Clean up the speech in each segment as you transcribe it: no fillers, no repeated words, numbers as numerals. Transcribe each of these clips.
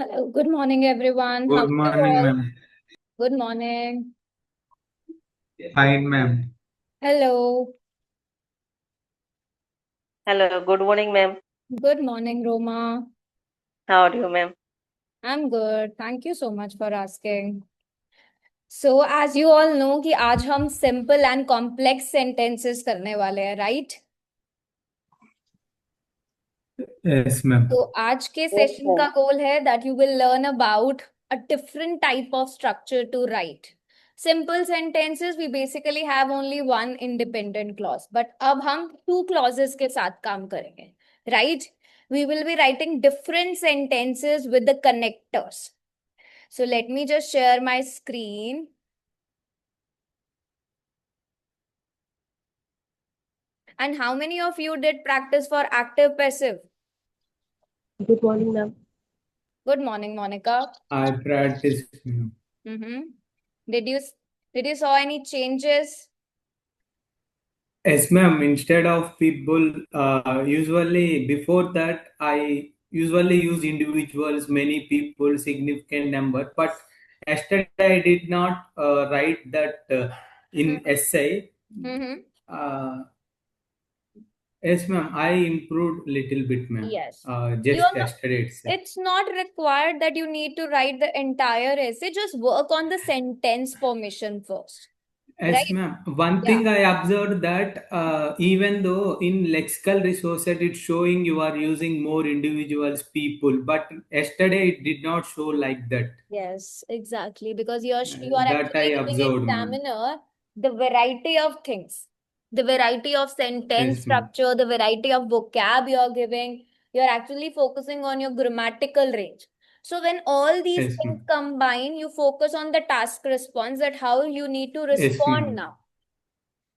Hello, good morning, everyone. How Good are you morning, all? ma'am. Good morning. Fine, ma'am. Hello. Hello, good morning, ma'am. Good morning, Roma. How are you, ma'am? I'm good. Thank you so much for asking. So, as you all know कि आज हम simple and complex sentences करने वाले हैं, right? Yes, ma'am. तो आज के Yes, session का ma'am. गोल है that you will learn about a different type of structure to write. Simple sentences we basically have only one independent clause, but अब हम two clauses के साथ काम करेंगे, right? We will be writing different sentences with the connectors. So let me just share my screen. And how many of you did practice for active passive? Good morning, ma'am. Good morning, Monica. I practice, ma'am. Mm-hmm. Did you did you saw any changes? Yes, ma'am. Instead of people, usually before that, I usually use individuals, many people, significant number. But yesterday I did not write that in essay. Mm-hmm. Uh, yes, ma'am. I improved little bit, ma'am. Yes. You Just are not, yesterday itself. it's not required that you need to write the entire essay. Just work on the sentence formation first. Yes, Right? ma'am. One Yeah. thing I observed that even though in lexical resources it's showing you are using more individuals, people, but yesterday it did not show like that. Yes, exactly. Because you are That I actually giving observed, ma'am. examiner the variety of things, the variety of sentence Yes, ma'am. structure, the variety of vocab you're giving. You're actually focusing on your grammatical range. So when all these Yes, things ma'am. combine, you focus on the task response, that how you need to Yes, respond ma'am. now.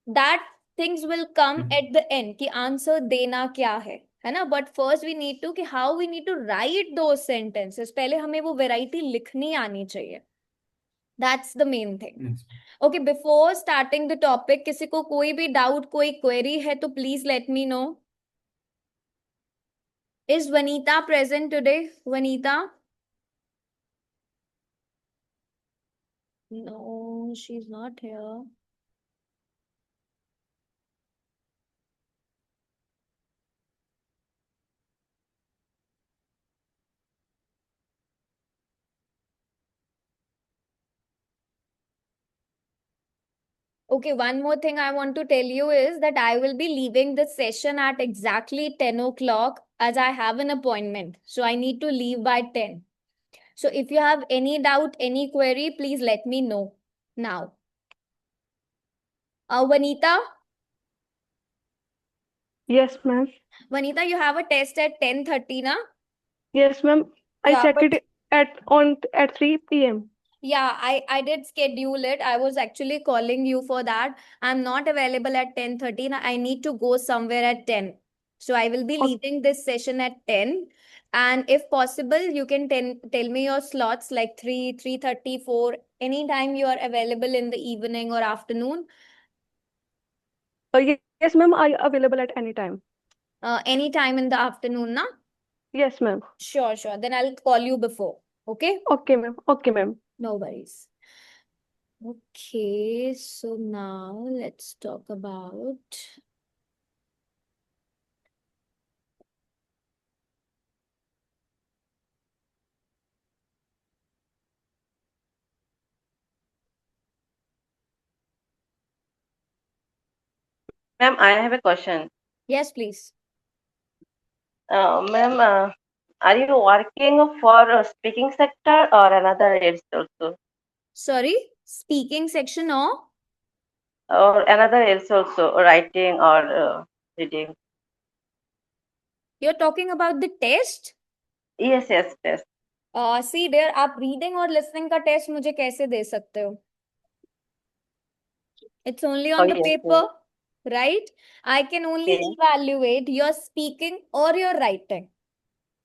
That things will come at the end कि answer देना क्या है ना. But first we need to कि how we need to write दो sentences, पहले हमें वो वेराइटी लिखनी आनी चाहिए. That's the main thing. Yes. Okay, before starting the topic, किसी को कोई भी डाउट, कोई क्वेरी है तो please let me know. Is Vanita present today? Vanita? No, she is not here. Okay, one more thing I want to tell you is that I will be leaving this session at exactly 10 o'clock as I have an appointment. So I need to leave by 10. So if you have any doubt, any query, please let me know now. Vanita? Yes, ma'am. Vanita, you have a test at 10:30, na? Yes, ma'am. I Yeah, set but it at 3 p.m. yeah, I did schedule it. I was actually calling you for that. I'm not available at 10:30. I need to go somewhere at 10. So I will be O- leaving this session at 10. And if possible, you can tell me your slots like 3, 3:30, 4, anytime you are available in the evening or afternoon. yes, ma'am. I available at any time. Anytime in the afternoon, na? Yes, ma'am. Sure, sure. Then I'll call you before. Okay? Okay, ma'am. Okay, ma'am. No worries. Okay, so now let's talk about. Ma'am, I have a question. Yes, please. Ma'am, are you working for a speaking sector or another else also? Sorry, speaking section Or another else also, writing or reading? you're talking about the test? Yes, yes, yes. See there, आप reading और listening का test मुझे कैसे दे सकते हो? It's only Oh, on the yes, yes. paper, right? I can only Okay, evaluate your speaking or your writing.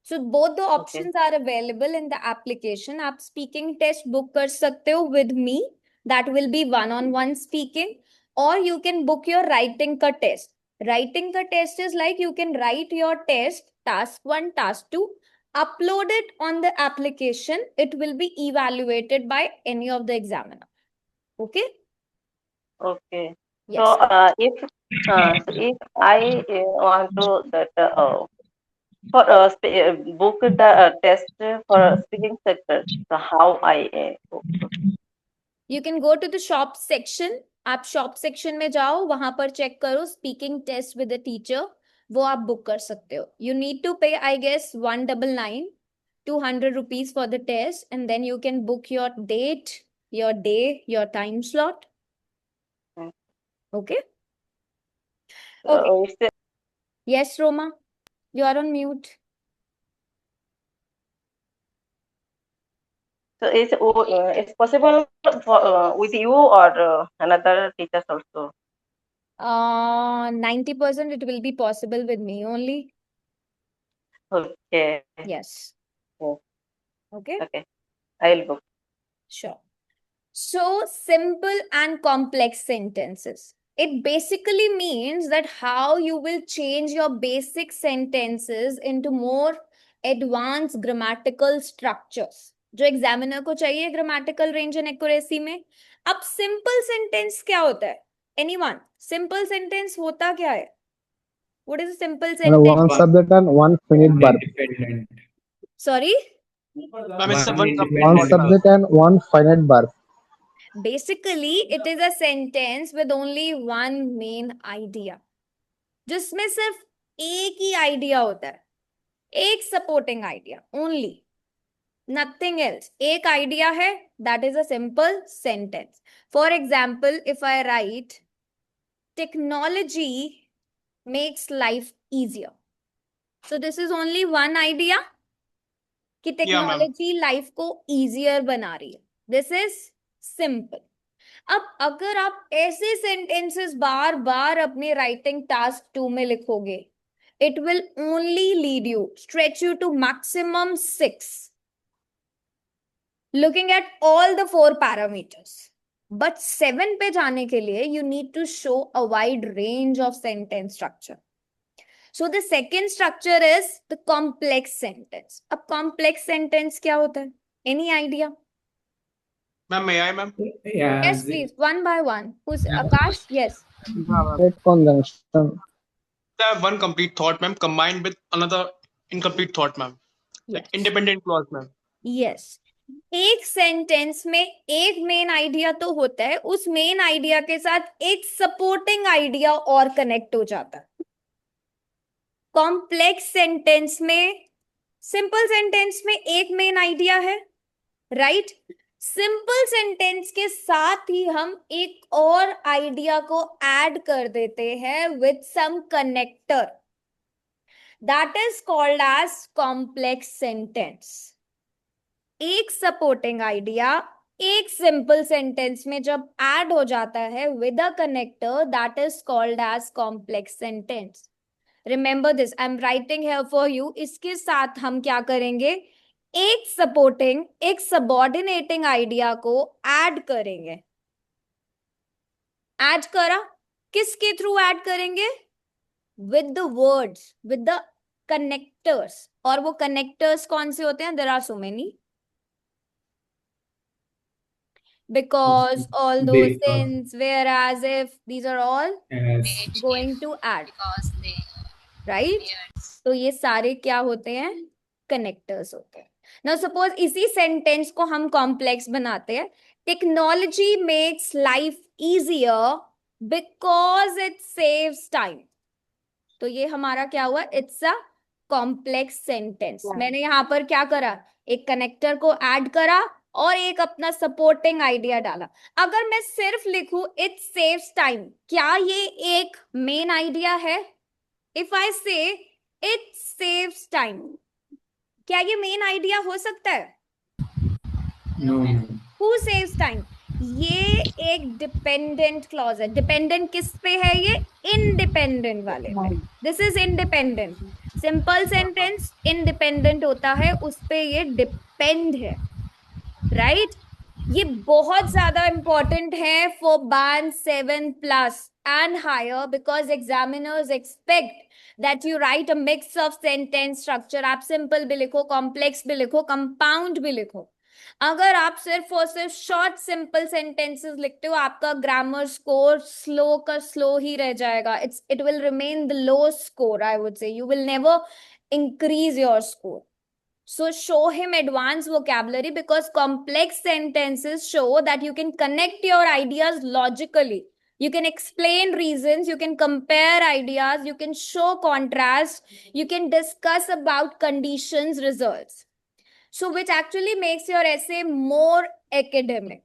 So both the okay. options are available in the application. आप speaking test book कर सकते हो with me. That will be one-on-one speaking. Or you can book your writing का test. Writing का test is like you can write your test, task 1, task 2, upload it on the application. It will be evaluated by any of the examiner. Okay? Okay. Yes. So if I want to that for book the test for speaking sector, so how I book? You can go to the shop section. आप shop section में जाओ, वहां पर check करो speaking test with the teacher, वो आप book कर सकते हो. You need to pay, I guess, 199, 200 rupees for the test, and then you can book your date, your day, your time slot. Hmm. Okay? Okay. It's Yes, Roma, you are on mute. so it's possible for with you or another teachers also. 90% it will be possible with me only. Okay. Yes. Yes. Okay. Okay. I will book. Sure. So, simple and complex sentences. It basically means that how you will change your basic sentences into more advanced grammatical structures. जो examiner को चाहिए grammatical range and accuracy में. अब simple sentence क्या होता है? Anyone? Simple sentence होता क्या है? What is a simple sentence? One subject and one finite verb. Independent. Sorry? Ma'am, it's One one One complete thought, ma'am. subject and one finite verb. Basically, it is a sentence with only one main idea. जिसमें सिर्फ एक ही idea होता है, एक supporting idea, only, nothing else. एक idea है, that is a simple sentence. For example, if I right technology makes life easier, so this is only one idea कि technology life को इजियर बना रही है. This is simple. अब अगर आप ऐसे सेंटेंसेस बार बार अपने राइटिंग टास्क 2 में लिखोगे, it will only lead you, stretch you to maximum 6, looking at all the 4 parameters. But 7 पे जाने के लिए you need to show a wide range of sentence structure. So the second structure is the complex sentence. अब complex sentence क्या होता है? Any idea? Ma'am, may I, ma'am? Yeah. Yes, please, one by one. Who's Akash? Yes. Great conjunction. I have one complete thought, ma'am, combined with another incomplete thought, ma'am. Like Yes. independent clause, ma'am. Yes. एक sentence में एक main idea तो होता है, उस main idea के साथ एक सपोर्टिंग आइडिया और कनेक्ट हो जाता है. कॉम्प्लेक्स सेंटेंस में, सिंपल सेंटेंस में एक मेन आइडिया है, राइट? सिंपल सेंटेंस के साथ ही हम एक और आइडिया को ऐड कर देते हैं with some connector. That is called as complex sentence. एक सपोर्टिंग आइडिया एक सिंपल सेंटेंस में जब ऐड हो जाता है with a connector, that is called as complex sentence. Remember this, I am writing here for you. इसके साथ हम क्या करेंगे? एक सपोर्टिंग, एक सबऑर्डिनेटिंग आइडिया को ऐड करेंगे. ऐड करा, किसके थ्रू ऐड करेंगे? With the words, with the connectors. और वो कनेक्टर्स कौन से होते हैं? There are so many, because all those Because- things, whereas if, these are all Yes. going to add, right? तो ये सारे क्या होते हैं? कनेक्टर्स होते हैं. नाउ सपोज इसी सेंटेंस को हम कॉम्प्लेक्स बनाते हैं. Technology makes life easier because it saves time. तो ये हमारा क्या हुआ? It's a complex sentence. मैंने यहाँ पर क्या करा? एक कनेक्टर को ऐड करा और एक अपना सपोर्टिंग आइडिया डाला. अगर मैं सिर्फ लिखूं इट सेव्स टाइम, क्या ये एक मेन आइडिया है? इफ आई से इट सेव्स टाइम, क्या ये मेन आइडिया हो सकता है? No. Who saves time? ये एक डिपेंडेंट क्लॉज है. डिपेंडेंट किस पे है? ये इंडिपेंडेंट वाले पे. This is independent. Simple sentence independent होता है, उस पे ये डिपेंड है, राइट? ये बहुत ज्यादा important है for band 7+ and higher because examiners expect that you write a mix of sentence structure. आप simple भी लिखो, complex भी लिखो, compound भी लिखो. अगर आप सिर्फ और सिर्फ शॉर्ट सिंपल सेंटेंसेस लिखते हो, आपका ग्रामर स्कोर स्लो का स्लो ही रह जाएगा. It will remain the low score. I would से you will never increase your score. So show him advanced vocabulary because complex sentences show that you can connect your ideas logically. You can explain reasons, you can compare ideas, you can show contrast, you can discuss about conditions, results. So which actually makes your essay more academic,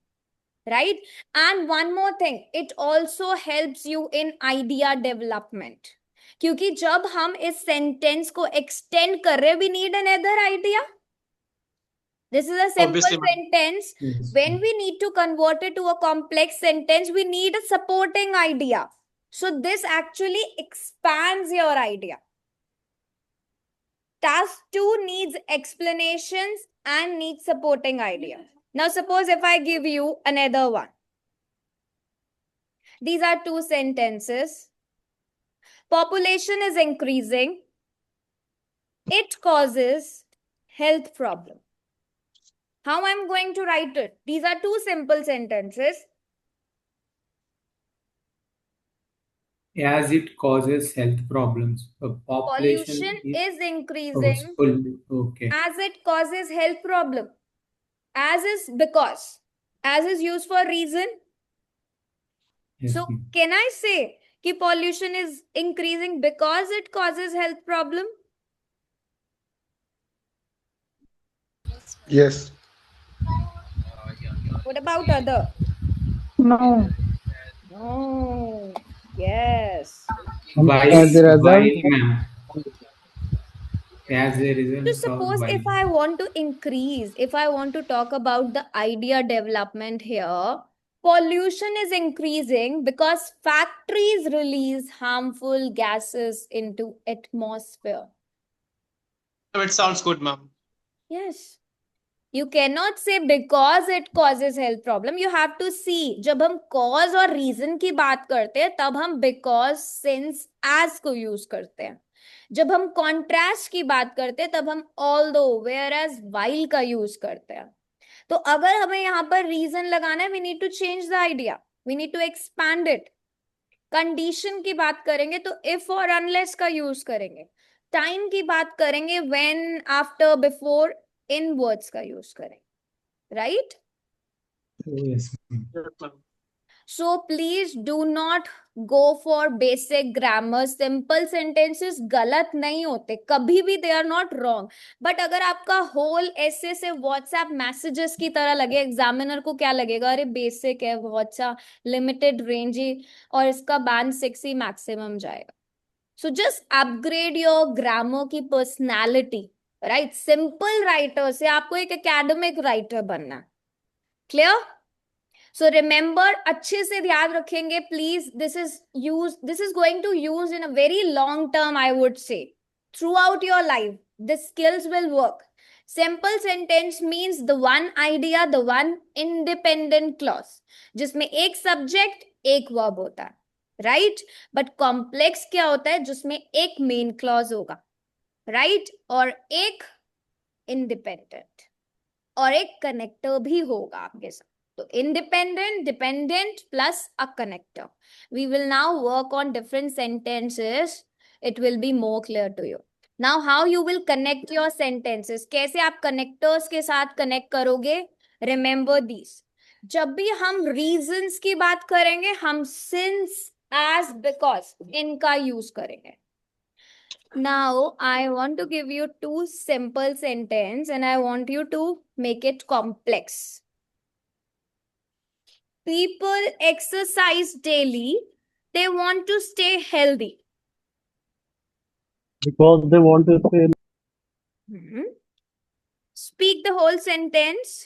right? And one more thing, it also helps you in idea development. क्योंकि जब हम इस sentence को extend कर रहे, we need another idea. This is a simple Obviously, ma'am. sentence. Yes, When ma'am. we need to convert it to a complex sentence, we need a supporting idea. So this actually expands your idea. Task 2 needs explanations and needs supporting idea. Now suppose if I give you another one. These are two sentences. Population is increasing. It causes health problem. How I'm going to write it? These are two simple sentences. As it causes health problems. Population Pollution is oh, increasing okay. as it causes health problem. As is because. As is used for reason. Yes, So ma'am. can I say that pollution is increasing because it causes health problem? Yes. What about other? No. No. Yes. Why, As a result, ma'am? As a result So of suppose why? if I want to increase, if I want to talk about the idea development here, pollution is increasing because factories release harmful gases into atmosphere. It sounds good, ma'am. Yes. You cannot say because it causes health problem. You have to see, जब हम cause और reason की बात करते हैं, तब हम because, since, as को use करते हैं. जब हम contrast की बात करते हैं, तब हम although, whereas, while का use करते हैं. तो अगर हमें यहाँ पर reason लगाना है, we need to change the idea. We need to expand it. Condition की बात करेंगे तो if और unless का use करेंगे. Time की बात करेंगे when, after, before, in words का use करें, right? Oh, yes, ma'am. Yes, ma'am. So please do not go for basic grammar. Simple sentences गलत नहीं होते कभी भी, they are not wrong. But अगर आपका whole essay से WhatsApp messages की तरह लगे, examiner को क्या लगेगा, अरे basic है, बहुत सा limited range ही और इसका band 6 ही maximum जाएगा. So just upgrade your grammar की personality. राइट, सिंपल राइटर से आपको एक एकेडमिक राइटर बनना. क्लियर? सो रिमेंबर, अच्छे से ध्यान रखेंगे please. This is going to use in a very long term. I would say throughout your life this skills will work. Simple sentence means the one idea, the one independent clause, जिसमें एक subject एक verb होता है, right? But complex क्या होता है, जिसमें एक मेन क्लॉज होगा, राइट? और एक इंडिपेंडेंट और एक कनेक्टर भी होगा आपके साथ. तो independent, dependent plus a connector. We will now work on different sentences. It will be more clear to you. Now how you will connect your sentences, कैसे आप कनेक्टर्स के साथ कनेक्ट करोगे? Remember this. जब भी हम रीजंस की बात करेंगे, हम सिंस, एज, बिकॉज इनका यूज करेंगे. Now, I want to give you two simple sentences and I want you to make it complex. People exercise daily. They want to stay healthy. Because they want to stay. Speak the whole sentence.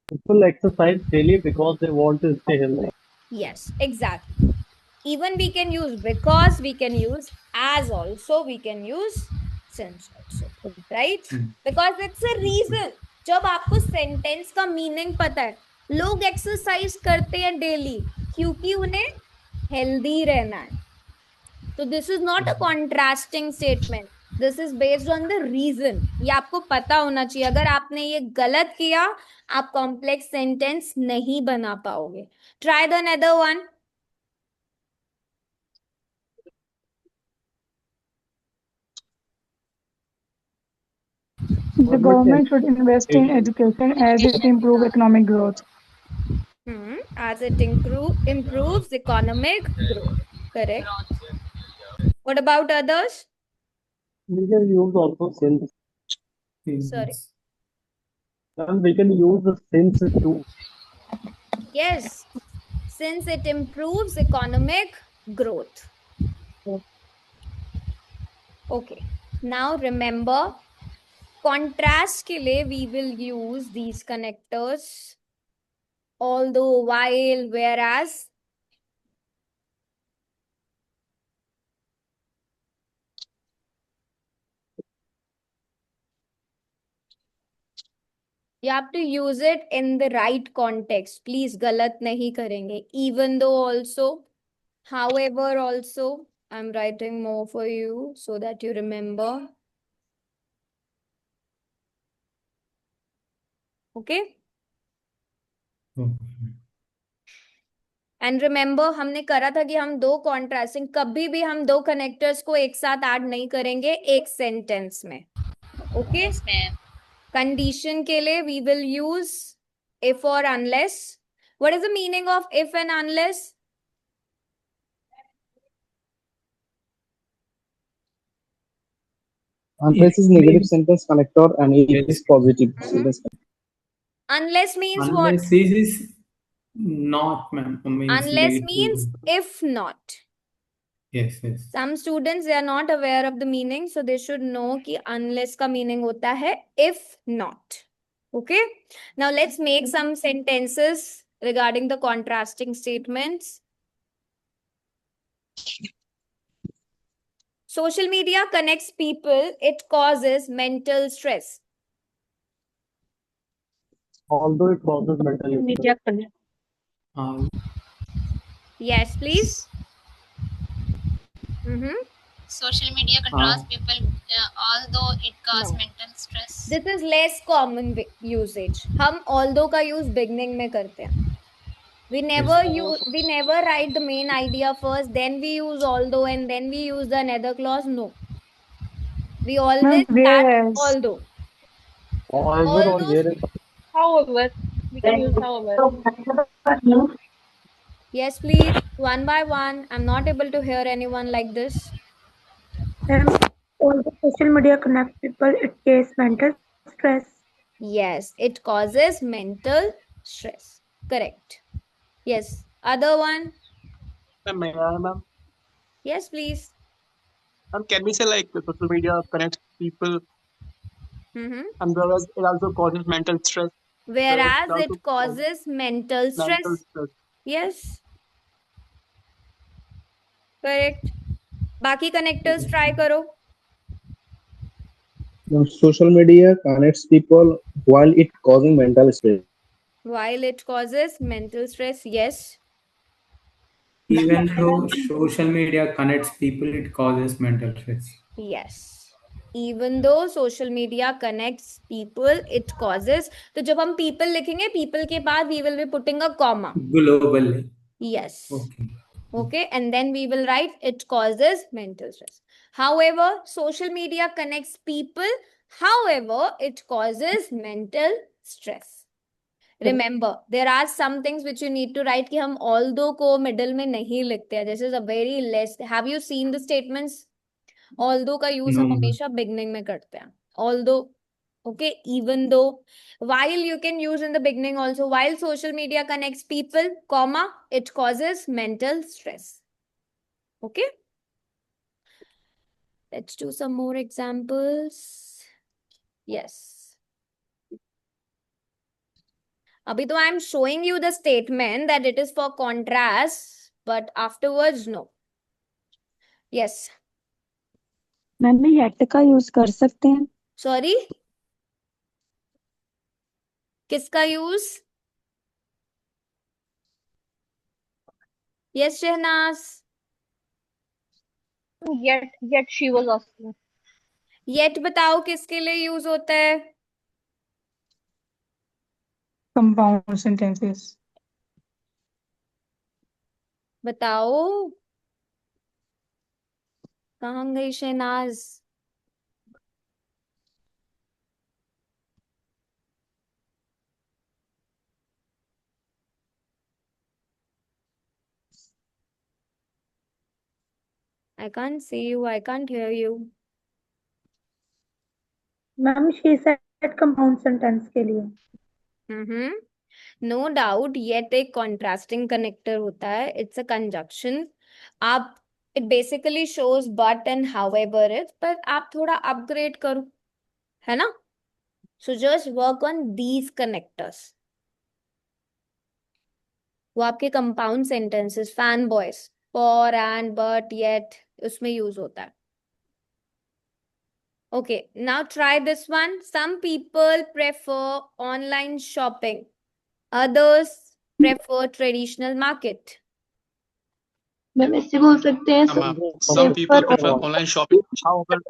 People exercise daily because they want to stay healthy. Yes, exactly. Even we can use because, we can use as also, we can use since also, right? Because it's a reason. जब आपको sentence का meaning पता है, लोग exercise करते हैं daily क्योंकि उन्हें हेल्दी रहना है. तो this is not a contrasting statement, this is based on the reason. ये आपको पता होना चाहिए. अगर आपने ये गलत किया, आप कॉम्प्लेक्स सेंटेंस नहीं बना पाओगे. Try the another one. The government should invest in education as it improves economic growth. As it improves economic growth. Correct. What about others? We can use also since. Sorry. And we can use the since too. Yes, since it improves economic growth. Okay. Now remember, contrast के लिए we will use these connectors. Although, while, whereas. You have to use it in the right context. Please गलत नहीं करेंगे. Even though also, however also, I'm writing more for you so that you remember. Okay? And remember, हमने करा था कि हम दो contrasting, कभी भी हम दो कनेक्टर्स को एक साथ ऐड नहीं करेंगे एक सेंटेंस में. ओके. कंडीशन के लिए वी विल यूज इफ और unless. What is the meaning of if and unless? Unless is negative sentence connector and it is positive sentence connector. Unless means what? Unless is not, ma'am. Unless negative. means if not. Yes, yes. Some students, they are not aware of the meaning, so they should know कि unless का meaning होता है if not. Okay. Now let's make some sentences regarding the contrasting statements. Social media connects people, it causes mental stress. Although it causes mental illness. Media connect. Yes, please. Social media controls people, although it causes No. mental stress. This is less common usage. हम although का use beginning में करते हैं. We never write the main idea first, then we use although, and then we use the another clause. No. We always start Whereas. although. However or whereas. However, we can use however. Yes, please. One by one. I'm not able to hear anyone like this. Although social media connects people, it causes mental stress. Yes, it causes mental stress. Correct. Yes. Other one. Ma'am, Yes, please. can we say like the social media connects people, and whereas it also causes mental stress? Whereas also it causes mental stress. Mental stress. Yes. Correct. बाकी connectors try करो. Now, social media connects people while it causing mental stress. While it causes mental stress, yes. Even though social media connects people, it causes mental stress. Yes. Even though social media connects people, it causes. तो जब हम people लिखेंगे, people के बाद we will be putting a comma. Globally. Yes. Okay. Okay, and then we will write it causes mental stress. However, social media connects people. However, it causes mental stress. Remember, there are some things which you need to write कि हम although को middle में नहीं लिखते हैं. This is a very less. Have you seen the statements? Although का use हम हमेशा beginning में करते हैं. Although, okay, even though, while you can use in the beginning also. While social media connects people, comma, it causes mental stress. Okay. Let's do some more examples. Yes. Abhi to I'm showing you the statement that it is for contrast, but afterwards, no. Yes. Ma'am मैं yet का use कर सकते हैं? Sorry? किसका use? Yes Shahnaz. Yet she was asking. Yet बताओ किसके लिए use होता है? Compound sentences. बताओ. कहाँ गई Shahnaz? I can't see you. I can't hear you. Ma'am she said compound sentence के लिए. हम्म. नो डाउट येट एक कॉन्ट्रास्टिंग कनेक्टर होता है. It's a conjunction. आप it basically shows but and however it, पर आप थोड़ा अपग्रेड करो, है ना? So just work on these connectors. वो आपके compound sentences, fan boys, for and but yet, उसमें यूज होता है. Okay, now try this one. Some people prefer online shopping. Others prefer traditional market. Ma'am इससे बोल सकते हैं Some people prefer online shopping, however,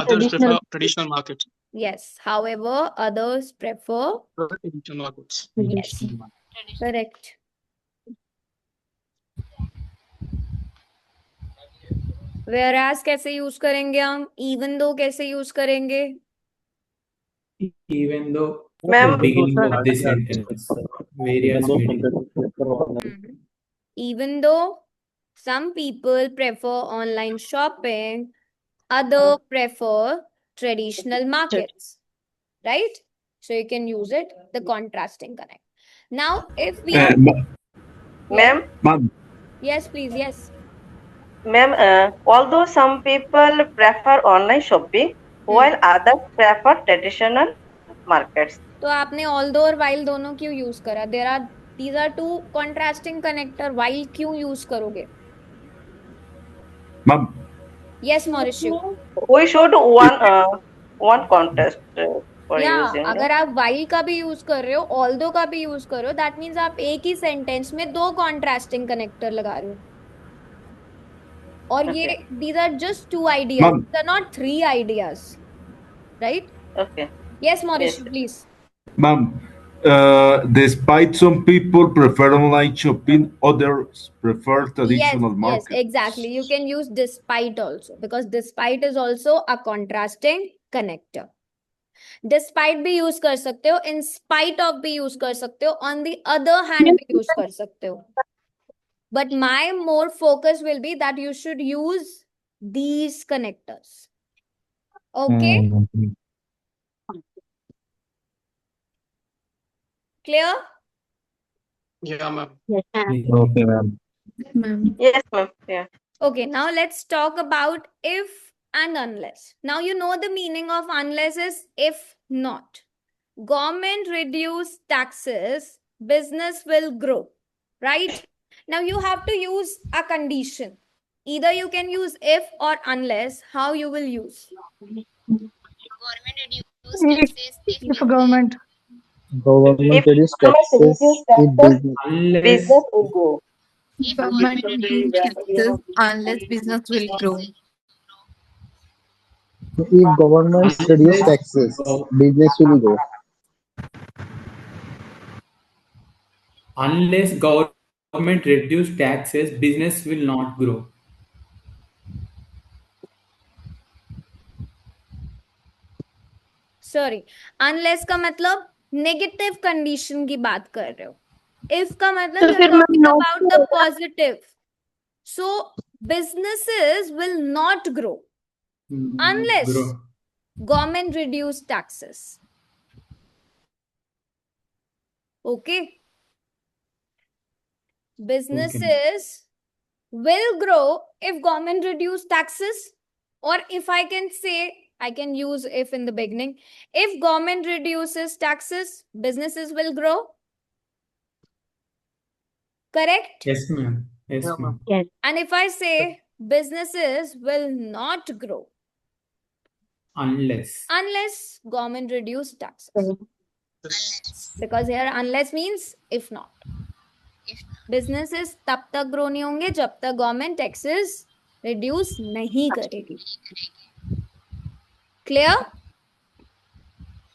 others prefer traditional market. Yes, however, others prefer. Traditional markets. Yes, correct. Whereas कैसे use करेंगे हम? Even though कैसे use करेंगे? Even though Ma'am, beginning of the sentence, various meaning. Even though some people prefer online shopping, other prefer traditional markets, right? So you can use it, the contrasting connect. Now, if we ma'am, yes, please, yes. ma'am, although some people prefer online shopping, while others prefer traditional markets. तो आपने although और while दोनों क्यों use करा? These are two contrasting connector. While क्यों use करोगे? Ma'am, Yes, Mauricio. We should one contrast for using. अगर आप while का भी यूज कर रहे हो, although का भी यूज कर रहे हो, that means आप एक ही सेंटेंस में दो contrasting connector लगा रहे हो. और ये these are just two ideas. Ma'am. These are not three ideas, right? Okay. Yes, Mauricio, please. ma'am, despite some people prefer online shopping, others prefer traditional markets. Yes, exactly. You can use despite also, because despite is also a contrasting connector. Despite भी use कर सकते हो, in spite of भी use कर सकते हो, on the other hand भी use कर सकते हो. But my more focus will be that you should use these connectors. Okay? Clear? Yeah, ma'am. Okay, ma'am. Yes, ma'am. Yeah. Okay, now let's talk about if and unless. Now you know the meaning of unless is if not. Government reduce taxes, business will grow, right? Now you have to use a condition. Either you can use if or unless. How you will use? Government reduce taxes If government reduce taxes, Business will grow. if Government reduce taxes unless business will grow. if governments reduce taxes, business will grow. Unless government reduce taxes, business will not grow. Sorry, unless का मतलब negative condition की बात कर रहे हो. If का मतलब you're talking about the positive. So businesses will not grow unless government reduce taxes. Okay. Businesses will grow if government reduce taxes, or if I can say, I can use if in the beginning. If government reduces taxes, businesses will grow. Correct? Yes, ma'am. Yes, ma'am. Yes. And if I say businesses will not grow Unless government reduce taxes. Because here unless means if not. Businesses तब तक grow नहीं होंगे जब तक government taxes reduce नहीं करेगी. Clear?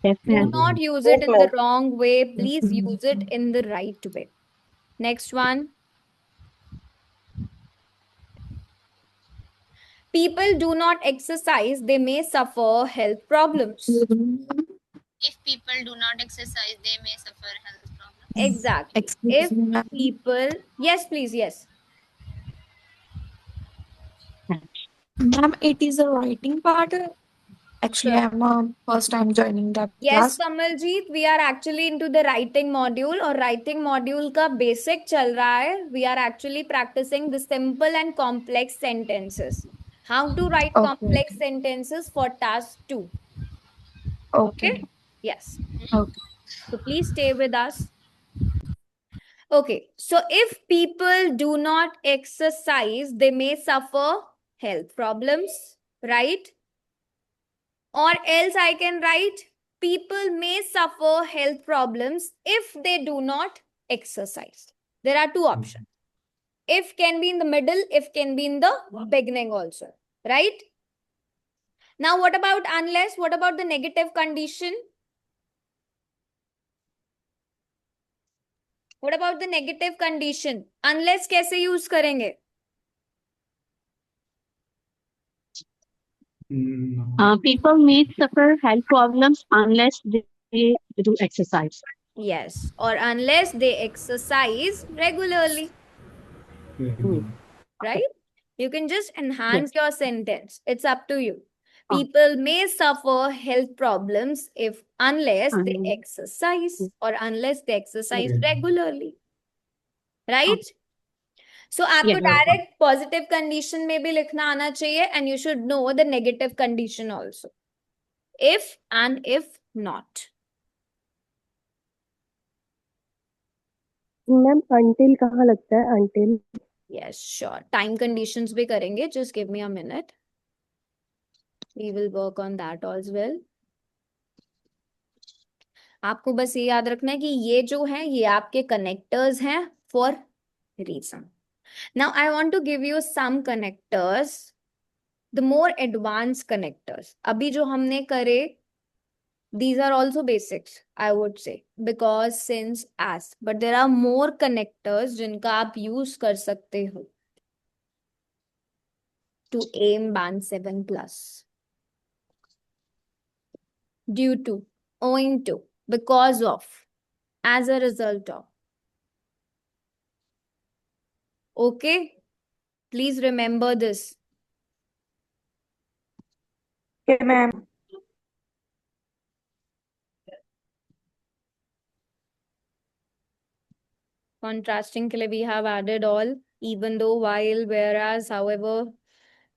Do not use it in the wrong way. Please use it in the right way. Next one. People do not exercise, they may suffer health problems. If people do not exercise, they may suffer health problems. Exactly. If people, yes, please, yes. Ma'am, it is a writing part. Actually, I'm first time joining that Yes, class. Kamaljeet, we are actually into the writing module और writing module का basic चल रहा है. We are actually practicing the simple and complex sentences. How to write complex sentences for task 2. Okay? Yes. Okay. So please stay with us. Okay. So if people do not exercise, they may suffer health problems, right? Or else I can write, people may suffer health problems if they do not exercise. There are two options. If can be in the middle, if can be in the beginning also, right? Now what about unless? What about the negative condition? What about the negative condition? Unless कैसे use करेंगे? People may suffer health problems unless they do exercise. Yes, or unless they exercise regularly. Right? You can just enhance your sentence. It's up to you. People may suffer health problems unless they exercise or unless they exercise regularly. Right? So आपको direct positive condition में भी लिखना आना चाहिए and you should know the negative condition also. If and if not. Ma'am until कहाँ लगता है until? Yes, sure. Time conditions भी करेंगे. Just give me a minute. We will work on that as well. आपको बस ये याद रखना है कि ये जो है ये आपके connectors हैं for reason. Now I want to give you some connectors, the more advanced connectors. अभी जो हमने करे, these are also basics, I would say, because since as, but there are more connectors जिनका आप use कर सकते हो to AIM Band 7+. Due to, owing to, because of, as a result of. Okay? Please remember this. Okay, ma'am. Contrasting के लिए we have added all, even though, while, whereas, however,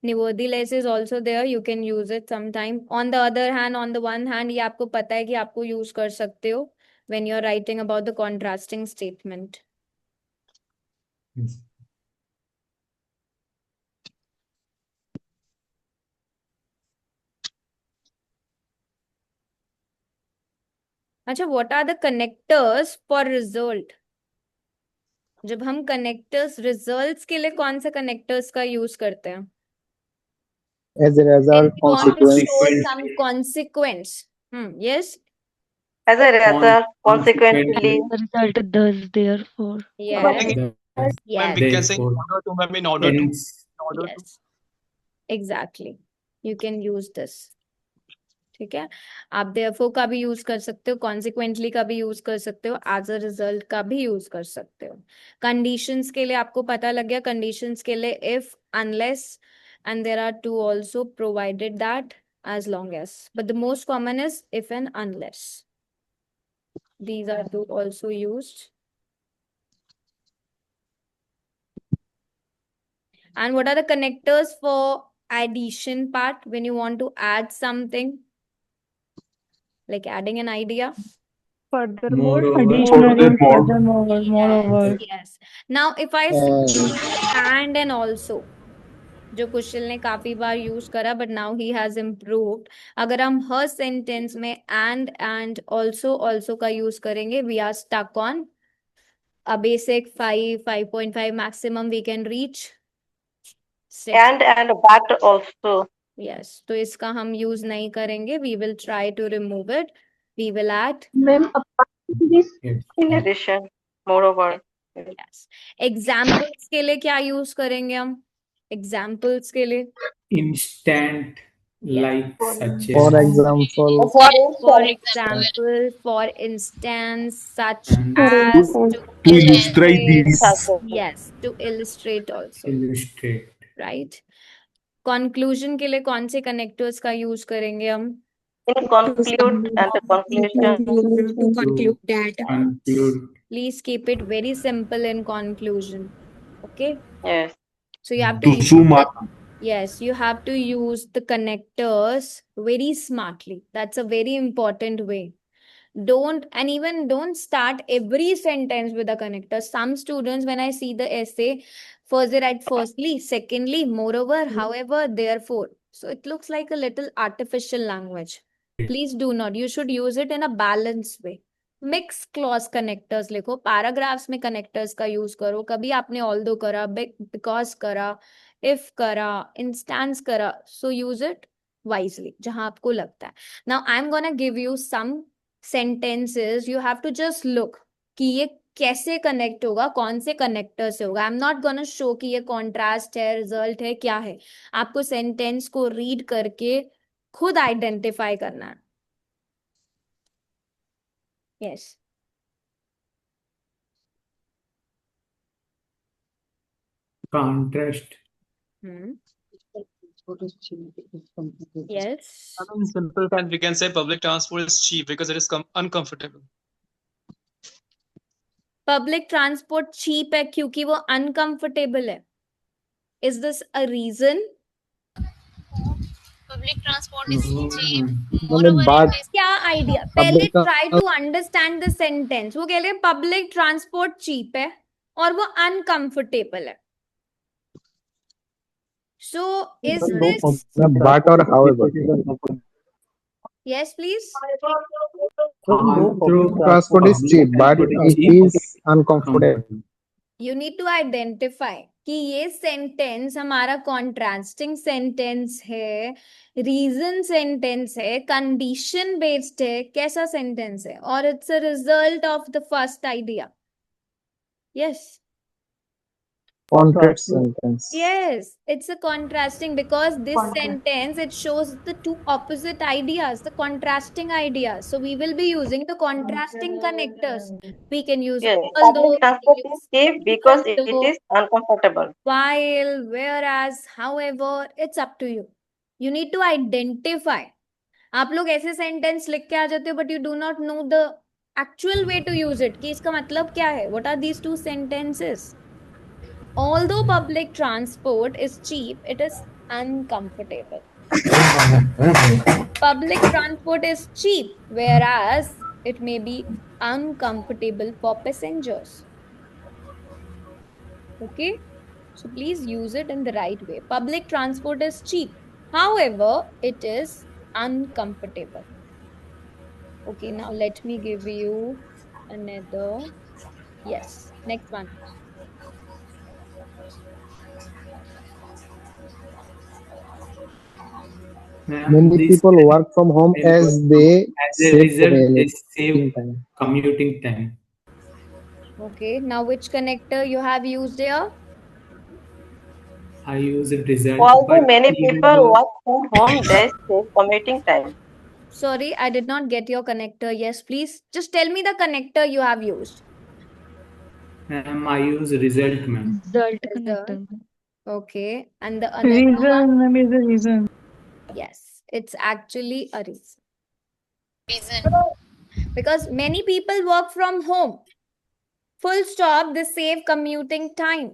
nevertheless is also there. You can use it sometime. On the other hand, on the one hand, ये आपको पता है कि आपको use कर सकते हो when you're writing about the contrasting statement. Yes. अच्छा, what are the connectors for result? जब हम connectors results के लिए कौन से connectors का use करते हैं? As a result, When we want to consequence. show some consequence. Yes. As a result, consequently. The result thus, therefore. Yes. Ma'am, Yes. we can say in Therefore, order to, ma'am, in order to. hence, In order to. Yes. Exactly. You can use this. ठीक है, आप therefore का भी use कर सकते हो, consequently का भी यूज कर सकते हो, as a result का भी यूज कर सकते हो. Conditions के लिए आपको पता लग गया, conditions के लिए if, unless, and there are two also provided that as long as, but the most common is if and unless. These are two also used. And what are the connectors for addition part when you want to add something? Like adding an idea. Furthermore, moreover, additionally, Furthermore. furthermore, moreover. Yes. Now, if I say and also, जो कुशल ने काफी बार use करा but now he has improved. अगर हम हर sentence में and also का यूज करेंगे, we are stuck on a basic 5.5 maximum we can reach 6. And but also. Yes, तो इसका हम यूज नहीं करेंगे. We will try to remove it. We will add Ma'am, apart from this, In addition, moreover. yes. Examples के लिए क्या use करेंगे हम? Examples के लिए Instant, like such For as. example, for example, for instance, such And as, To illustrate this, yes, to illustrate also, illustrate. right? Conclusion के लिए कौन से connectors का यूज करेंगे हम? In conclude and the conclusion. To conclude that. Conclude. Please keep it very simple in conclusion. Okay? Yes. So you have to to use sum up, yes, you have to use the connectors very smartly. That's a very important way. Don't start every sentence with a connector. Some students, when I see the essay, first they write firstly, secondly, moreover, however, therefore. So it looks like a little artificial language. Please do not. You should use it in a balanced way. Mix clause connectors लिखो. Paragraphs में connectors का use करो. कभी आपने although करा, because करा, if करा, instance करा. सो यूज इट वाइजली जहां आपको लगता है. Now I am gonna give you some sentences. You have to just look कि ये कैसे कनेक्ट होगा, कौन से कनेक्टर से होगा. I am not gonna show कि ये कॉन्ट्रास्ट है, रिजल्ट है, क्या है. आपको सेंटेंस को रीड करके खुद आइडेंटिफाई करना है. Yes. Contrast. Yes. In simple terms, we can say public transport is cheap because it is uncomfortable. Public transport cheap है क्योंकि वो uncomfortable है. Is this a reason? Public transport is cheap. क्या idea? पहले try to understand the sentence. वो कह रहे हैं public transport cheap है और वो uncomfortable है. So is this? But or however. Yes, please. Transport is cheap, but it is uncomfortable. You need to identify कि ये सेंटेंस हमारा कॉन्ट्रास्टिंग सेंटेंस है, रीजन सेंटेंस है, कंडीशन बेस्ड है, कैसा सेंटेंस है, और it's a result of the first idea. Yes. Contrast sentence. Yes, it's a contrasting because this sentence, it shows the two opposite ideas, the contrasting ideas. So we will be using the contrasting connectors. We can use although, public transport is cheap because it is uncomfortable. While, whereas, however, it's up to you. You need to identify. आप लोग ऐसे sentence लिख के आ जाते हो, but you do not know the actual way to use it. कि इसका मतलब क्या है? What are these two sentences? Although public transport is cheap, it is uncomfortable. Public transport is cheap, whereas it may be uncomfortable for passengers. Okay? So please use it in the right way. Public transport is cheap. However, it is uncomfortable. Okay, now let me give you another. Yes, next one. Many people work from home as they save commuting time. Okay, now which connector you have used here? I use a result. Although many people work from home, they save commuting time. Sorry, I did not get your connector. Yes, please. Just tell me the connector you have used. I use result, ma'am. Result connector. Okay, and the another one? Reason is the reason. Yes, it's actually a reason. Because many people work from home. Full stop, they save commuting time.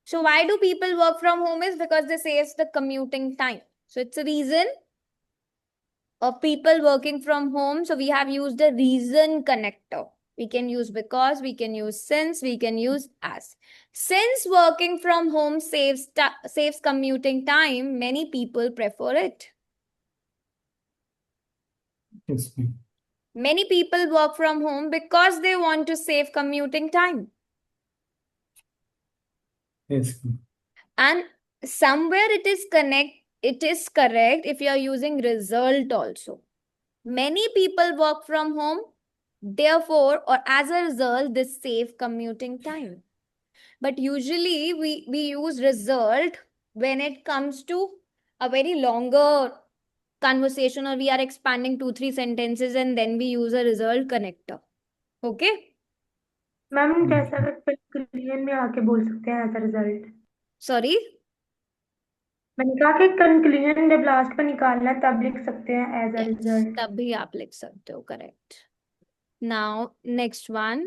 So why do people work from home is because they save the commuting time. So it's a reason of people working from home. So we have used a reason connector. We can use because, we can use since, we can use as. Since working from home saves commuting time, many people prefer it. Yes, ma'am. Many people work from home because they want to save commuting time. Yes, ma'am. And somewhere it is correct if you are using result also. Many people work from home, therefore, or as a result, they save commuting time. But usually we use result when it comes to a very longer conversation, or we are expanding 2-3 sentences and then we use a result connector. Okay? Ma'am हम कैसा conclusion में आके बोल सकते हैं as a result? Sorry? मैंने कहा कि कंक्लूजन जब लास्ट पर निकालना है तब लिख सकते हैं एज अ Yes, रिजल्ट. तब भी आप लिख सकते हो, correct. Now, next one.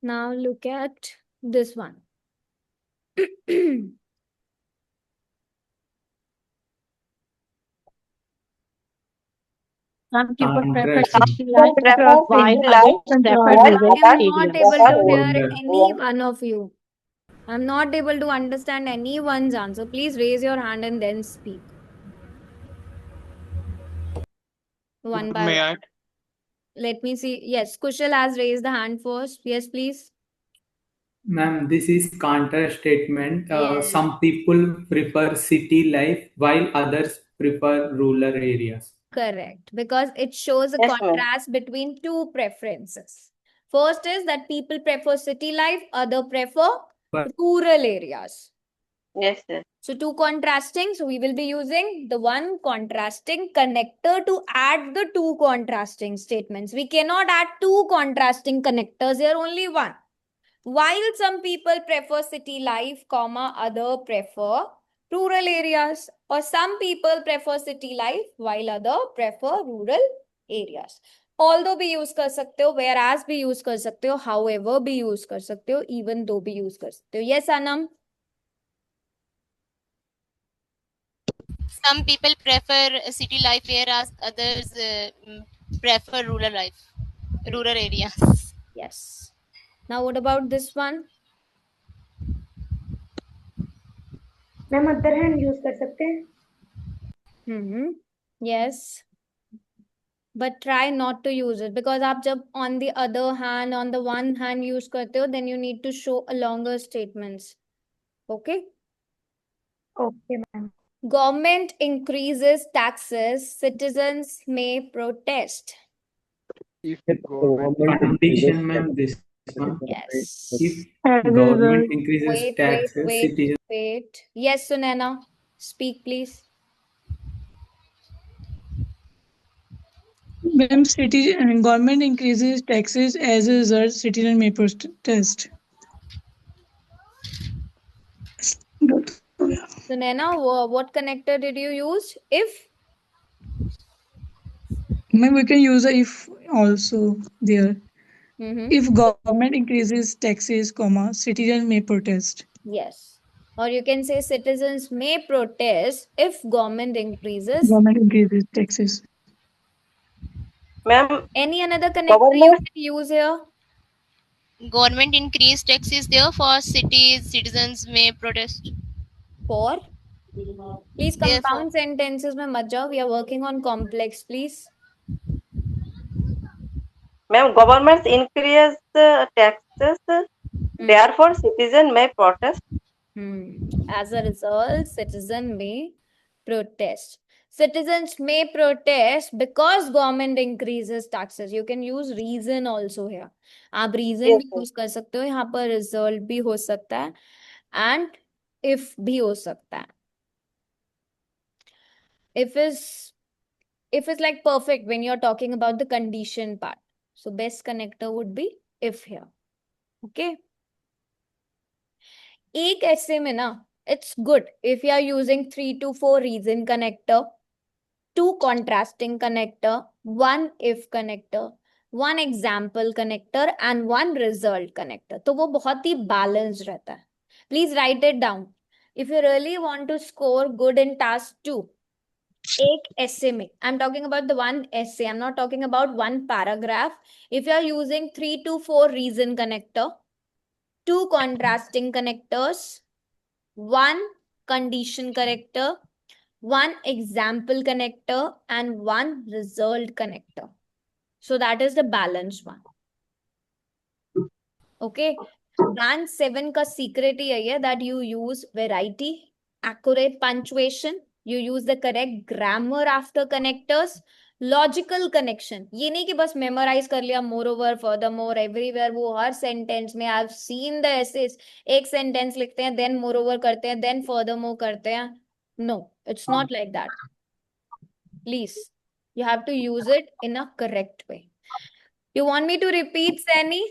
Now look at this one. Some people prefer Contrasting. city life Prefer while city life others prefer while rural I am others not areas. able prefer to hear Wonder. any one of you. I'm not able to understand anyone's answer. Please raise your hand and then speak. One by May one. I? Let me see. Yes, Kushal has raised the hand first. Yes, please. Ma'am, this is contrast statement. Yes. Some people prefer city life while others prefer rural areas. Correct. Because it shows a Yes, ma'am. contrast between two preferences. First is that people prefer city life, other prefer But rural areas. Yes, yes. So two contrasting. So we will be using the one contrasting connector to add the two contrasting statements. We cannot add two contrasting connectors here, only one. While some people prefer city life, comma, other prefer rural areas, or some people prefer city life while other prefer rural areas. Although भी use कर सकते हो, whereas भी use कर सकते हो, however भी use कर सकते हो, even though भी use कर सकते हो. Yes, Anam? Some people prefer city life, whereas others prefer rural areas. Yes. Now what about this one? Ma'am other hand use कर सकते हैं? Yes. But try not to use it, because आप जब on the other hand, on the one hand use करते हो, then you need to show a longer statements. Okay? Okay, ma'am. Government increases taxes, citizens may protest. If government increases condition, ma'am, this one. Yes. If As a government result, increases taxes, citizens. Wait. Yes, Sunena. Speak, please. when government increases taxes, as a result, citizen may protest. Sunena, what connector did you use? If? Maybe we can use a if also there. If government increases taxes, comma, citizen may protest. Yes. Or you can say citizens may protest if government increases. Government increases taxes. Ma'am, Any another connector you can use here? Government increase taxes, therefore citizens may protest. For? Please compound sentences mein mat jao. We are working on complex, please. ma'am, governments increase taxes, therefore citizen may protest. As a result, citizen may protest. Citizens may protest because government increases taxes. You can use reason also here. आप reason भी use कर सकते हो. यहाँ पर result भी हो सकता है and if भी हो सकता है. If is like perfect when you're talking about the condition part. So best connector would be if here. Okay. एक ऐसे में ना, it's good if you are using 3 to 4 reason connector, 2 contrasting connector, 1 if connector, 1 example connector and 1 result connector. तो वो बहुत ही balanced रहता है. Please write it down. If you really want to score good in task 2, एक essay में, I'm talking about the one essay, I'm not talking about one paragraph. If you are using 3 to 4 reason connector, 2 contrasting connectors, 1 condition connector, 1 example connector, and 1 result connector. So that is the balanced one. Okay. Band 7 का secret ही है that you use variety, accurate punctuation, you use the correct grammar after connectors, logical connection. ये नहीं कि बस memorize कर लिया, moreover, furthermore, everywhere, वो हर sentence में I've seen the essays, एक sentence लिखते हैं, then moreover करते हैं, then furthermore करते हैं. No, it's not like that. Please, you have to use it in a correct way. You want me to repeat, Sani?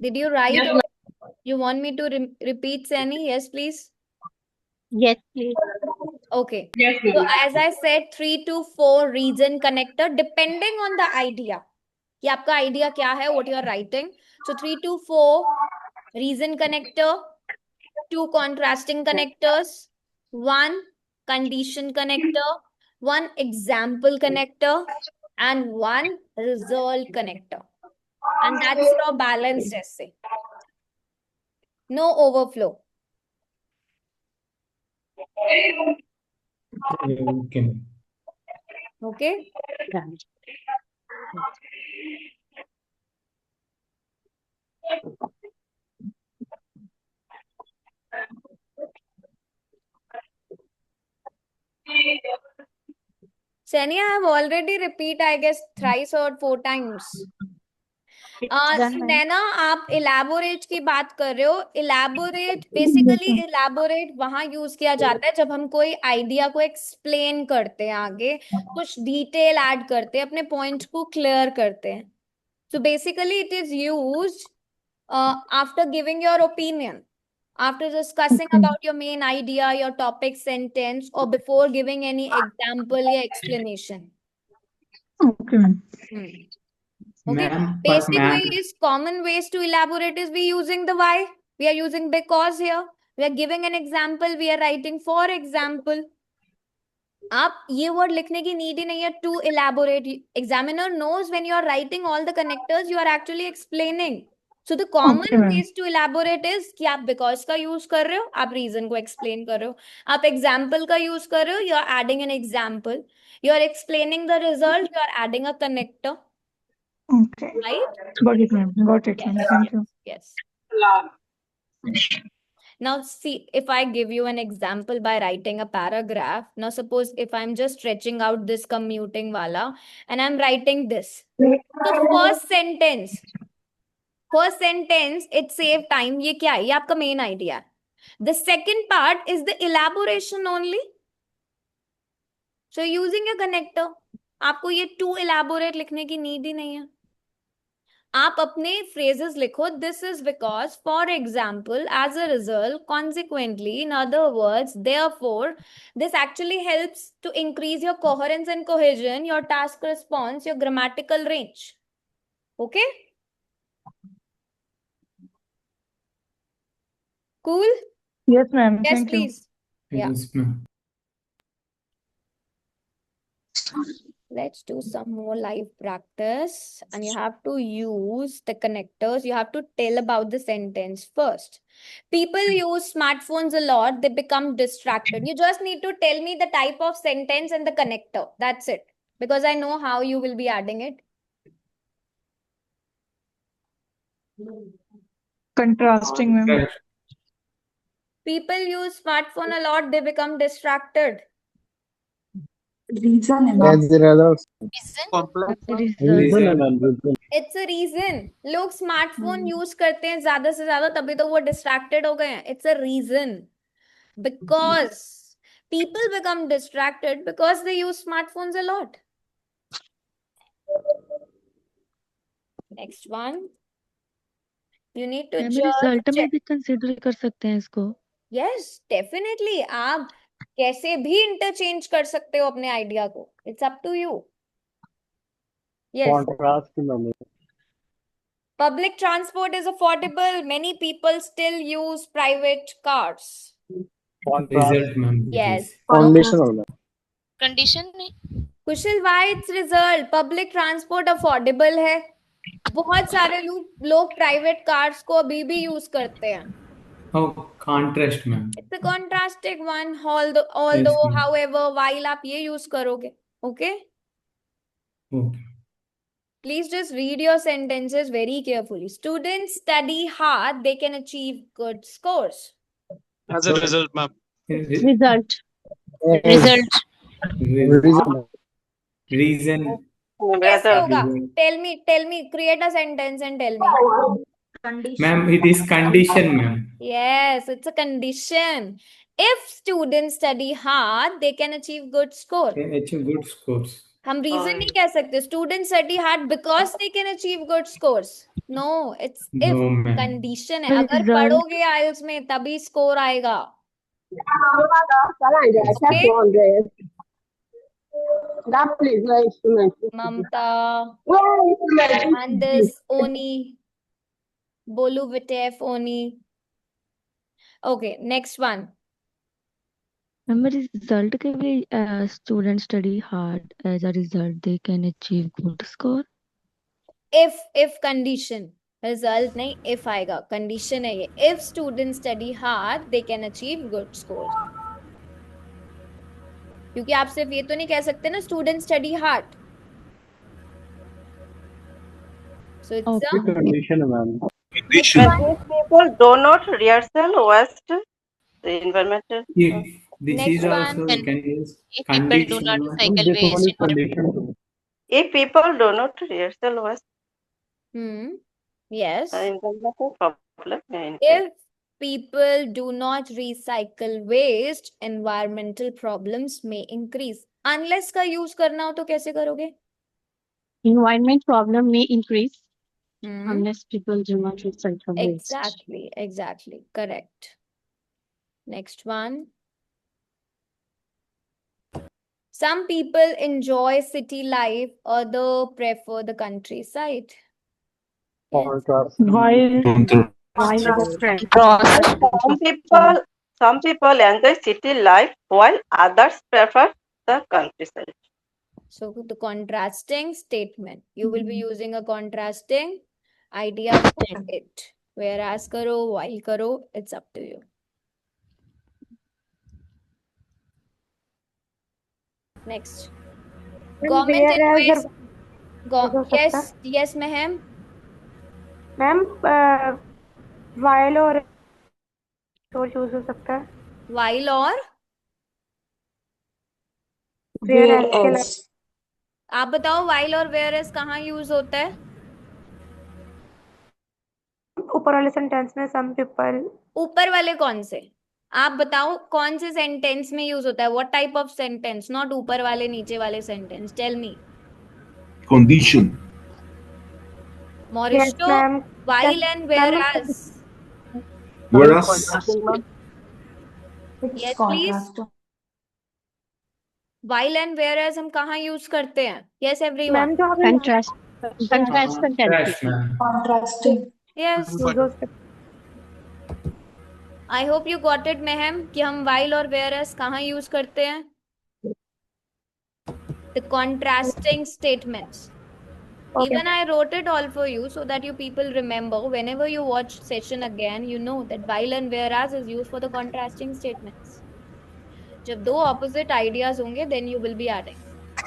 Did you write? Yes, or you want me to repeat, Sani? Yes, please. Yes, please. Okay. Yes, So please. as I said, 3 to 4 reason connector, depending on the idea. कि आपका idea क्या है, what you are writing. So 3 to 4 reason connector, 2 contrasting connectors, 1 condition connector, 1 example connector, and 1 result connector. And that's your balanced essay. No overflow. Okay. Okay. Sani, I have already repeat, I guess, thrice or 4 times. नैना, आप elaborate की बात कर रहे हो. Elaborate, basically elaborate वहां use किया जाता है जब हम कोई आइडिया को एक्सप्लेन करते हैं, आगे कुछ डिटेल ऐड करते हैं, अपने पॉइंट को क्लियर करते हैं. So basically it is used after giving your opinion, after discussing about your main idea, your topic sentence, or before giving any example or explanation. Okay, ma'am. Okay. Ma'am, Basic ma'am, way is, common ways to elaborate is we using the why. We are using because here. We are giving an example. We are writing for example. आप ये word लिखने की need ही नहीं है to elaborate. Examiner knows when you are writing all the connectors, you are actually explaining. So the common Okay, ma'am. ways to elaborate is कि आप because का use कर रहे हो, आप reason को explain कर रहे हो. आप example का use कर रहे हो, you are adding an example. You are explaining the result, you are adding a connector. Okay. Right? Got it, ma'am. Got it, ma'am. Thank you. Yes. Now see, if I give you an example by writing a paragraph, now suppose if I'm just stretching out this commuting wala and I'm writing this. So first sentence, it save time. ये क्या है? ये आपका main idea है. The second part is the elaboration only. So using a connector, आपको ये too elaborate लिखने की need ही नहीं है. आप अपने phrases लिखो, this is because, for example, as a result, consequently, in other words, therefore, this actually helps to increase your coherence and cohesion, your task response, your grammatical range. Okay? Cool? Yes, ma'am. Yes, Thank you. please. Yeah. yes, ma'am. Let's do some more live practice. And you have to use the connectors. You have to tell about the sentence first. People use smartphones a lot. They become distracted. You just need to tell me the type of sentence and the connector. That's it. Because I know how you will be adding it. Contrasting, ma'am. People use smartphone a lot. They become distracted. Reason है As a result, Complex. Reason है ma'am, reason. It's a reason. लोग smartphone use करते हैं ज्यादा से ज्यादा, तभी तो वो डिस्ट्रैक्टेड हो गए हैं. It's a reason. Because people become distracted because they use smartphones a lot. Next one. You need to ma'am result में भी कंसीडर कर सकते हैं इसको. Yes, definitely. आप कैसे भी इंटरचेंज कर सकते हो अपने आइडिया को. It's up to you. Yes. Contrast ma'am. Public transport is affordable. Many people still use private cars. Result, ma'am. It Yes. is. Conditional, ma'am. Condition नहीं कुशल, why it's result? Public transport affordable है. बहुत सारे लोग private cars को अभी भी use करते हैं. Oh, contrast, ma'am. It's a contrasting one. Although, ma'am. however, while आप ये यूज करोगे, okay? Okay. Please just read your sentences very carefully. Students study hard, they can achieve good scores. As a result, ma'am. Result. Result. Reason. कैसे होगा? Tell me, create a sentence and tell me. Ma'am, it is condition, ma'am. Yes, it's a condition. If students study hard, they can achieve good score. They achieve good scores. हम reason नहीं कह सकते. Students study hard because they can achieve good scores. No, it's if. No, ma'am. Condition है. अगर पढ़ोगे IELTS में तभी score आएगा. Okay? Mamta, Andis, Oni, Bolu Vitef, Oni. Okay, next one. Number result के भी students study hard. As a result, they can achieve good score. If condition. Result नहीं, if आएगा. Condition है ये. If students study hard, they can achieve good scores. क्योंकि आप सिर्फ ये तो नहीं कह सकते ना students study hard. So it's a condition, ma'am. Condition. People do not rehearsal waste the environmental. This Next is also one. can use if people do not condition. recycle waste. If people do not rehearsal waste Yes. the environmental problem. If people do not recycle waste, environmental problems may increase. Unless का use करना हो तो कैसे करोगे? Environment problem may increase unless people do not recycle waste. Exactly. Correct. Next one. Some people enjoy city life, others prefer the countryside. Some people enjoy city life while others prefer the countryside. So the contrasting statement. You will be using a contrasting idea for it. Whereas karo, while karo, it's up to you. Next. Government invest. Yes, ma'am. Ma'am while और use हो सकता है. While और whereas. आप बताओ while और whereas कहाँ use होता है? ऊपर वाले सेंटेंस में some people. ऊपर वाले कौन से? आप बताओ कौन से सेंटेंस में यूज होता है? What type of sentence? Not ऊपर वाले नीचे वाले sentence. Tell me. Condition. Mauricio, ma'am. while and whereas. Whereas. Yes, please. While and whereas हम कहाँ यूज करते हैं? Yes, everyone. Contrast sentence. Contrasting. Yes. I hope you got it, ma'am, कि हम while और whereas कहाँ यूज करते हैं? The contrasting statements. Okay. Even I wrote it all for you so that you people remember whenever you watch session again, you know that while and whereas is used for the contrasting statements. जब दो opposite ideas होंगे, then you will be adding.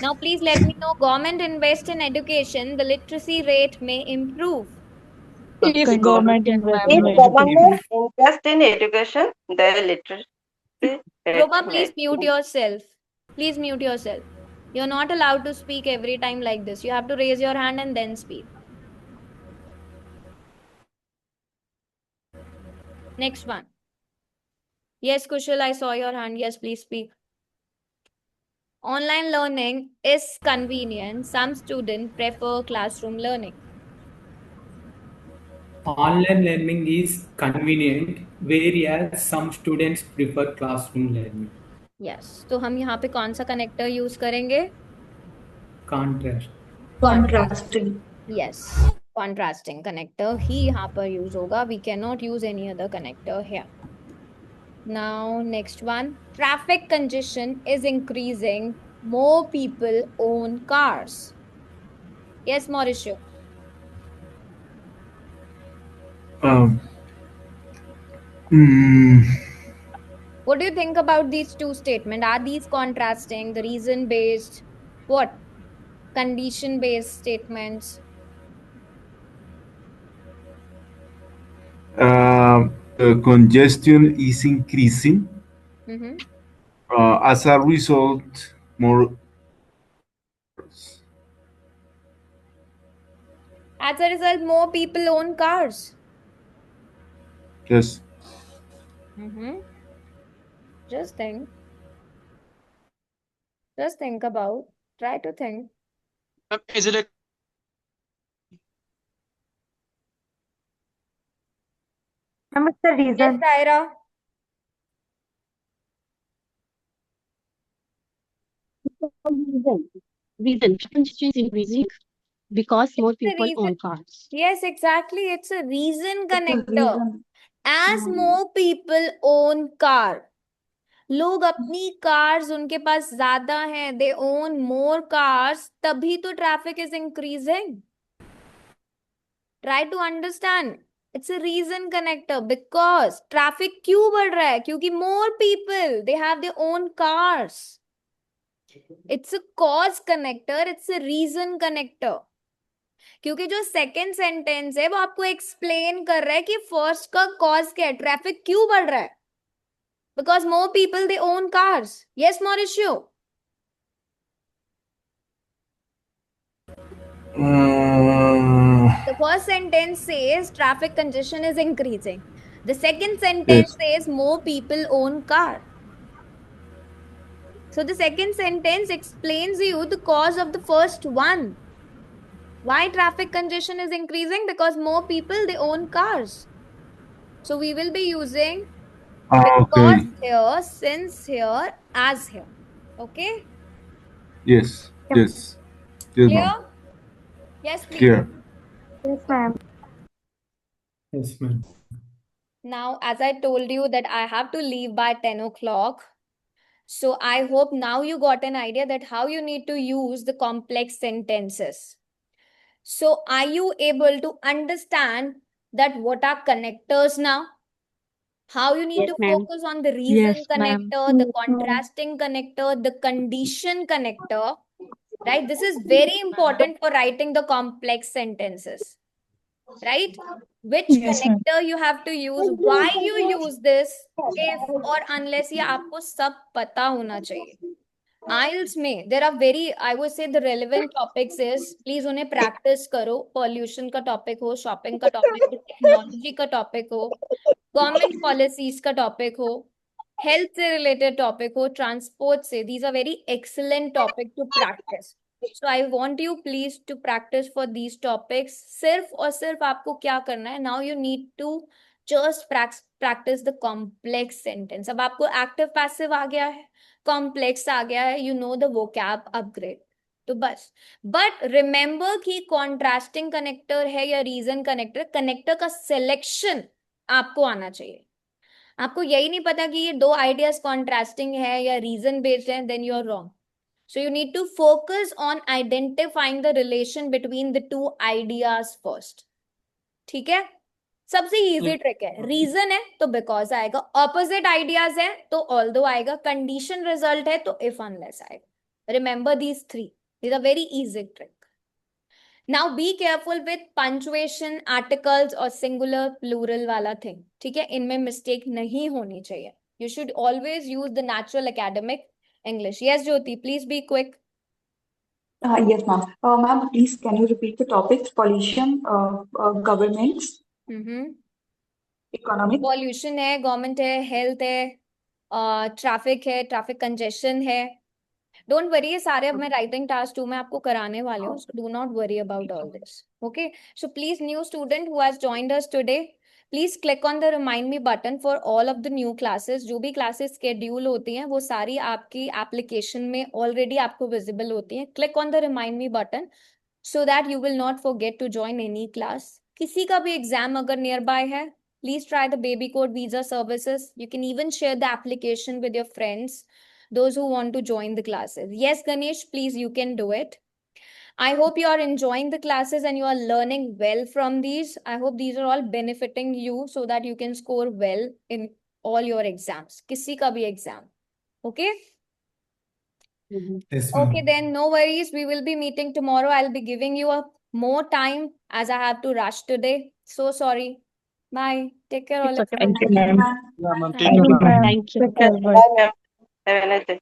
Now, please let me know. Government invest in education, the literacy rate may improve. If government invest in education, the literacy rate. Roma, please mute yourself. Please mute yourself. You're not allowed to speak every time like this. You have to raise your hand and then speak. Next one. Yes, Kushal, I saw your hand. Yes, please speak. Online learning is convenient. Some students prefer classroom learning. Online learning is convenient, whereas some students prefer classroom learning. Yes. तो हम यहाँ पे कौन सा connector use करेंगे? Contrast. Contrasting. Yes. Contrasting connector ही यहाँ पर use होगा. We cannot use any other connector here. Now, next one. Traffic congestion is increasing. More people own cars. Yes, Mauricio. Um, mm, What do you think about these two statements? Are these contrasting, the reason-based, what? Condition-based statements? congestion is increasing. Mm-hmm. As a result, more. As a result, more people own cars. Yes. Mm-hmm. Just think. Just think about. Try to think. Is it a What's the Yes, reason? Tyra. Reason congestion is increasing because more It's a people reason. own cars. Yes, exactly. It's a reason It's a connector. reason. As more people own car, लोग अपनी cars उनके पास ज्यादा हैं, they own more cars, तभी तो traffic is increasing. Try to understand. It's a reason connector because traffic क्यों बढ़ रहा है? क्योंकि more people, they have their own cars. It's a cause connector, it's a reason connector. क्योंकि जो second sentence है वो आपको एक्सप्लेन कर रहा है कि फर्स्ट का कॉज क्या है, ट्रैफिक क्यों बढ़ रहा है. Because more people they own cars. Yes Mauricio. The first sentence says traffic congestion is increasing. The second sentence says more people own car. So the second sentence explains you the cause of the first one. Why traffic congestion is increasing? Because more people, they own cars. So we will be using because here, since here, as here. Okay? Yes. Yes. Yes, Clear? ma'am. Yes, please. Clear. Yes, ma'am. Yes, ma'am. Now, as I told you that I have to leave by 10 o'clock. So I hope now you got an idea that how you need to use the complex sentences. So are you able to understand that what are connectors now? How you need to focus on the reason connector, the contrasting connector, the condition connector, right? This is very important for writing the complex sentences, right? Which connector you have to use, why you use this, if or unless ये आपको सब पता होना चाहिए. IELTS में there are very, I would say the relevant topics is, please उन्हें practice करो. Pollution का topic हो, shopping का topic हो, technology का topic हो, government policies का topic हो, health से related topic हो, transport से. These are very excellent topic to practice. So I want you please to practice for these topics. सिर्फ और सिर्फ आपको क्या करना है? Now you need to just practice the complex sentence. अब आपको active passive आ गया है, कॉम्प्लेक्स आ गया है, you know the vocab upgrade, तो बस. बट रिमेंबर कि कॉन्ट्रास्टिंग कनेक्टर है या रीजन कनेक्टर, कनेक्टर का सिलेक्शन आपको आना चाहिए. आपको यही नहीं पता कि ये दो आइडियाज कॉन्ट्रास्टिंग है या रीजन बेस्ड है, then you are wrong. So you need to focus on identifying the relation between the two ideas first. ठीक है? सबसे इजी ट्रिक है. रीजन है तो बिकॉज आएगा, ऑपोजिट आइडियाज है तो ऑल्दो आएगा, कंडीशन रिजल्ट है तो इफ अनलेस आएगा. Remember these three. These are very easy trick. Now be careful with punctuation, articles और सिंगुलर प्लूरल वाला थिंग. ठीक है? इनमें मिस्टेक नहीं होनी चाहिए. You should always use the natural academic English. Yes Jyoti, please be quick. Yes, ma'am. Ma'am, please can you repeat the topics? Pollution, governments, economic. Pollution है, government है, हेल्थ है, ट्रैफिक है, ट्रैफिक कंजेशन है. Don't worry, ये सारे अब मैं writing task 2 में आपको कराने वाले हूँ. So do not worry about all this. Okay? So please new student who has joined us today, please click on the remind me button for all of the new classes. जो भी classes schedule होती हैं वो सारी आपकी application में already आपको visible होती हैं. Click on the remind me button. so that you will not forget to join any class. किसी का भी exam अगर nearby है, please try the baby code visa services. You can even share the application with your friends, those who want to join the classes. Yes, Ganesh, please, you can do it. I hope you are enjoying the classes and you are learning well from these. I hope these are all benefiting you so that you can score well in all your exams. किसी का भी exam. Okay? Yes, ma'am. Okay, then no worries. We will be meeting tomorrow. I'll be giving you a more time as I have to rush today. So sorry. Bye. Take care, all It's of okay. you. Thank you, ma'am. Yeah, ma'am. Thank you, ma'am. Thank you. Take care. Bye. Bye, ma'am. Have a nice day.